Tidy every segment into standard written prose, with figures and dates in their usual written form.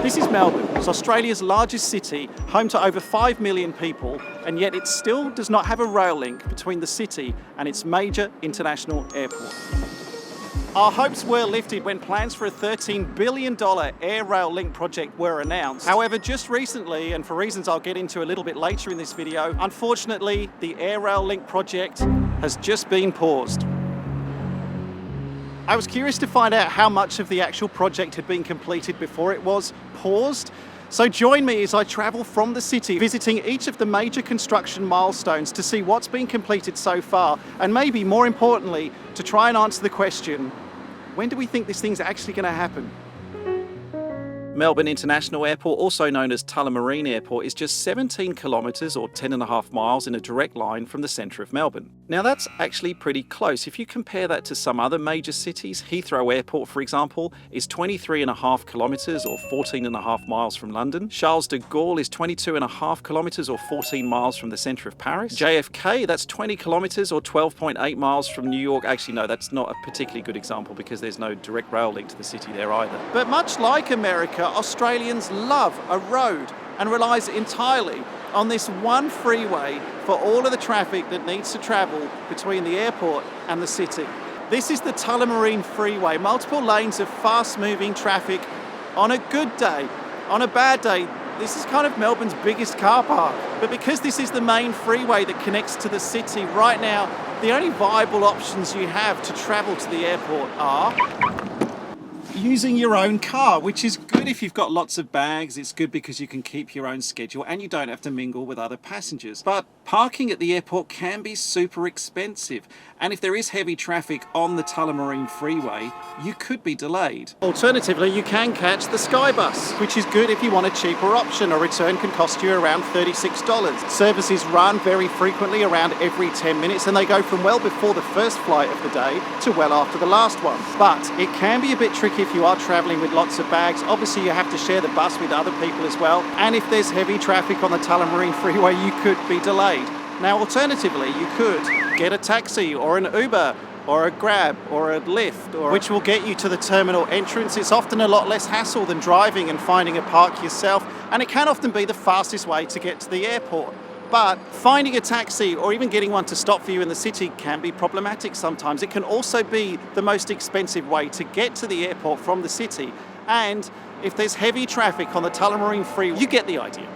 This is Melbourne. It's Australia's largest city, home to over 5 million people, and yet it still does not have a rail link between the city and its major international airport. Our hopes were lifted when plans for a $13 billion air rail link project were announced. However, just recently, and for reasons I'll get into a little bit later in this video, unfortunately, the air rail link project has just been paused. I was curious to find out how much of the actual project had been completed before it was paused. So join me as I travel from the city, visiting each of the major construction milestones to see what's been completed so far, and maybe more importantly, to try and answer the question, when do we think this thing's actually going to happen? Melbourne International Airport, also known as Tullamarine Airport, is just 17 kilometres or 10.5 miles in a direct line from the centre of Melbourne. Now that's actually pretty close. If you compare that to some other major cities, Heathrow Airport, for example, is 23.5 kilometres or 14.5 miles from London. Charles de Gaulle is 22.5 kilometres or 14 miles from the centre of Paris. JFK, that's 20 kilometres or 12.8 miles from New York. Actually, no, that's not a particularly good example because there's no direct rail link to the city there either. But much like America, Australians love a road and relies entirely on this one freeway for all of the traffic that needs to travel between the airport and the city. This is the Tullamarine Freeway, multiple lanes of fast-moving traffic on a good day. On a bad day, this is kind of Melbourne's biggest car park. But because this is the main freeway that connects to the city, right now, the only viable options you have to travel to the airport are using your own car, which is good if you've got lots of bags. It's good because you can keep your own schedule and you don't have to mingle with other passengers. But parking at the airport can be super expensive, and if there is heavy traffic on the Tullamarine Freeway, you could be delayed. Alternatively, you can catch the Sky Bus, which is good if you want a cheaper option. A return can cost you around $36. Services run very frequently, around every 10 minutes, and they go from well before the first flight of the day to well after the last one. But it can be a bit tricky if you are travelling with lots of bags. Obviously, you have to share the bus with other people as well, and if there's heavy traffic on the Tullamarine Freeway, you could be delayed. Now, alternatively, you could get a taxi or an Uber or a Grab or a Lyft, which will get you to the terminal entrance. It's often a lot less hassle than driving and finding a park yourself, and it can often be the fastest way to get to the airport. But finding a taxi or even getting one to stop for you in the city can be problematic sometimes. It can also be the most expensive way to get to the airport from the city. And if there's heavy traffic on the Tullamarine Freeway, you get the idea.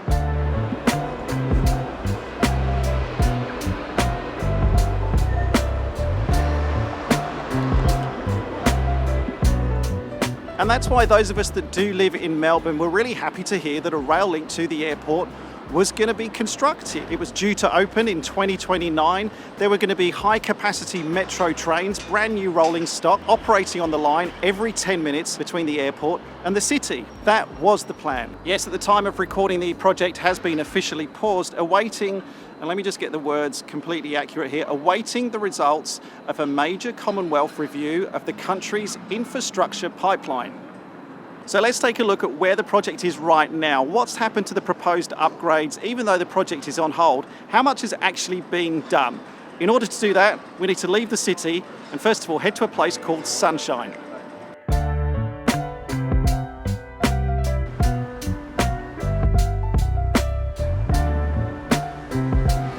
And that's why those of us that do live in Melbourne were really happy to hear that a rail link to the airport was going to be constructed. It was due to open in 2029. There were going to be high-capacity metro trains, brand new rolling stock, operating on the line every 10 minutes between the airport and the city. That was the plan. Yes, at the time of recording, the project has been officially paused, awaiting, and let me just get the words completely accurate here, awaiting the results of a major Commonwealth review of the country's infrastructure pipeline. So let's take a look at where the project is right now. What's happened to the proposed upgrades, even though the project is on hold? How much is actually being done? In order to do that, we need to leave the city and first of all head to a place called Sunshine.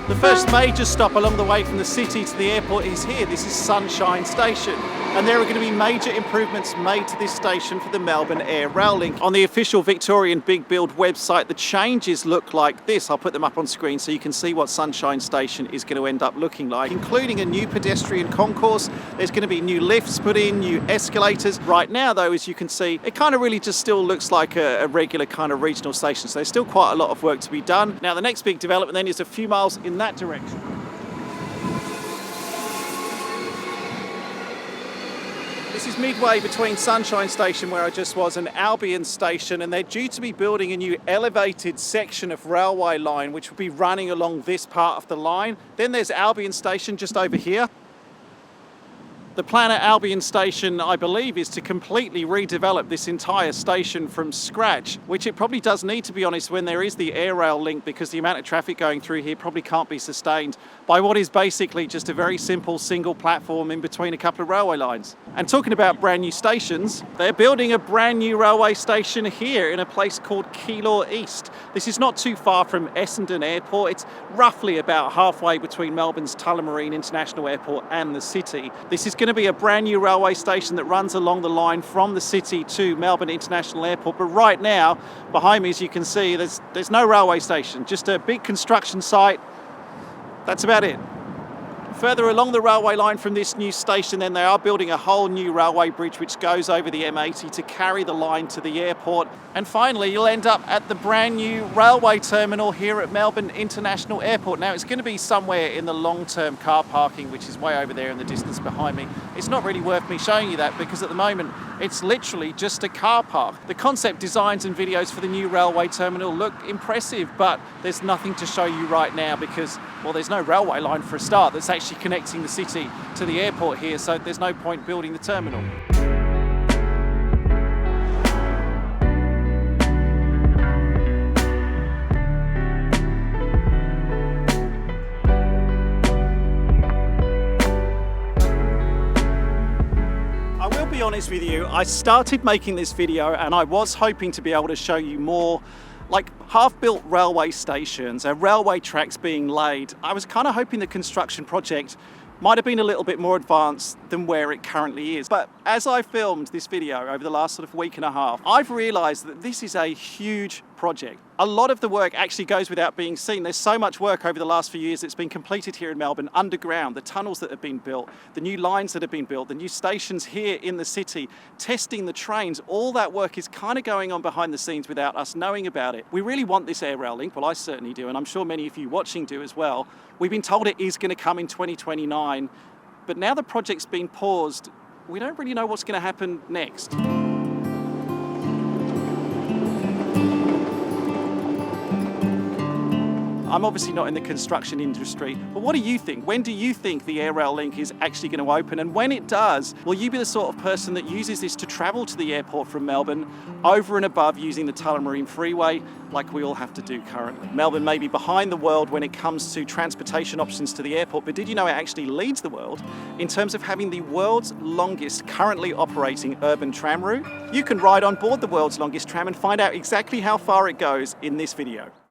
The first major stop along the way from the city to the airport is here. This is Sunshine Station. And there are going to be major improvements made to this station for the Melbourne Air Rail Link. On the official Victorian Big Build website, the changes look like this. I'll put them up on screen so you can see what Sunshine Station is going to end up looking like, including a new pedestrian concourse. There's going to be new lifts put in, new escalators. Right now, though, as you can see, it kind of really just still looks like a regular kind of regional station. So there's still quite a lot of work to be done. Now, the next big development then is a few miles in that direction. This is midway between Sunshine Station, where I just was, and Albion Station, and they're due to be building a new elevated section of railway line which will be running along this part of the line. Then there's Albion Station just over here. The plan at Albion Station, I believe, is to completely redevelop this entire station from scratch, which it probably does need, to be honest, when there is the air rail link, because the amount of traffic going through here probably can't be sustained by what is basically just a very simple single platform in between a couple of railway lines. And talking about brand new stations, they're building a brand new railway station here in a place called Keilor East. This is not too far from Essendon Airport. It's roughly about halfway between Melbourne's Tullamarine International Airport and the city. This is going to be a brand new railway station that runs along the line from the city to Melbourne International Airport. But right now, behind me, as you can see, there's no railway station, just a big construction site. That's about it. Further along the railway line from this new station, then, they are building a whole new railway bridge which goes over the M80 to carry the line to the airport. And finally, you'll end up at the brand new railway terminal here at Melbourne International Airport. Now, it's going to be somewhere in the long-term car parking, which is way over there in the distance behind me. It's not really worth me showing you that, because at the moment, it's literally just a car park. The concept designs and videos for the new railway terminal look impressive, but there's nothing to show you right now because, well, there's no railway line for a start that's actually connecting the city to the airport here, so there's no point building the terminal. I will be honest with you, I started making this video and I was hoping to be able to show you more like half-built railway stations and railway tracks being laid. I was kind of hoping the construction project might have been a little bit more advanced than where it currently is. But as I filmed this video over the last sort of week and a half, I've realised that this is a huge project. A lot of the work actually goes without being seen. There's so much work over the last few years that's been completed here in Melbourne, underground, the tunnels that have been built, the new lines that have been built, the new stations here in the city, testing the trains. All that work is kind of going on behind the scenes without us knowing about it. We really want this air rail link. Well, I certainly do, and I'm sure many of you watching do as well. We've been told it is going to come in 2029, but now the project's been paused, we don't really know what's going to happen next. I'm obviously not in the construction industry, but what do you think? When do you think the air rail link is actually going to open? And when it does, will you be the sort of person that uses this to travel to the airport from Melbourne over and above using the Tullamarine Freeway like we all have to do currently? Melbourne may be behind the world when it comes to transportation options to the airport, but did you know it actually leads the world in terms of having the world's longest currently operating urban tram route? You can ride on board the world's longest tram and find out exactly how far it goes in this video.